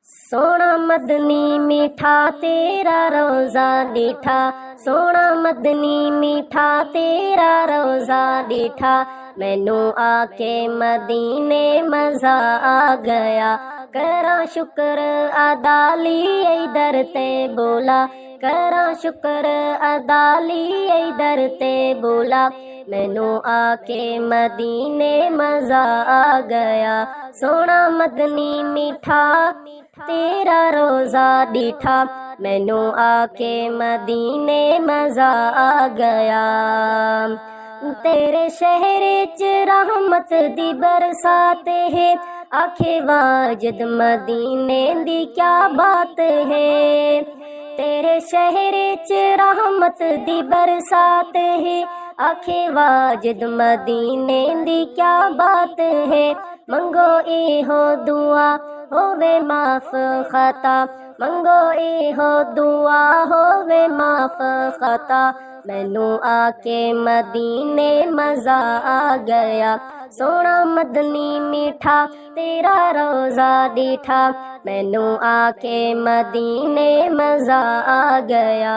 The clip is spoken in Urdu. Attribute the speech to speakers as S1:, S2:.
S1: سونا مدنی میٹھا تیرا روزہ ڈیٹھا، سونا مدنی میٹھا تیرا روزہ ڈیٹھا، مینوں آ کے مدینے مزہ آ گیا، کراں شکر ادا لی ادھر تے بولا، کراں شکر ادا لی ادھر تے بولا، مینوں آ کے مدینے مزہ آ گیا، سونا مدنی میٹھا تیرا روزہ ڈیٹھا، مینوں آ کے مدینے مزہ آ گیا، تیرے شہر وچ رحمت دی برسات ہے، آکھے واجد مدینے دی کیا بات ہے، تیرے شہر وچ رحمت دی برسات ہے، آکھے واجد مدینے دی کیا بات ہے، منگو اے ہو دعا ہووے معاف خطا، منگو اے ہو دعا ہووے معاف خطا، مینوں آ کے مدینے مزہ آ گیا، سونا مدنی میٹھا تیرا روزہ ڈیٹھا، مینوں آ کے مدینے مزہ آ گیا۔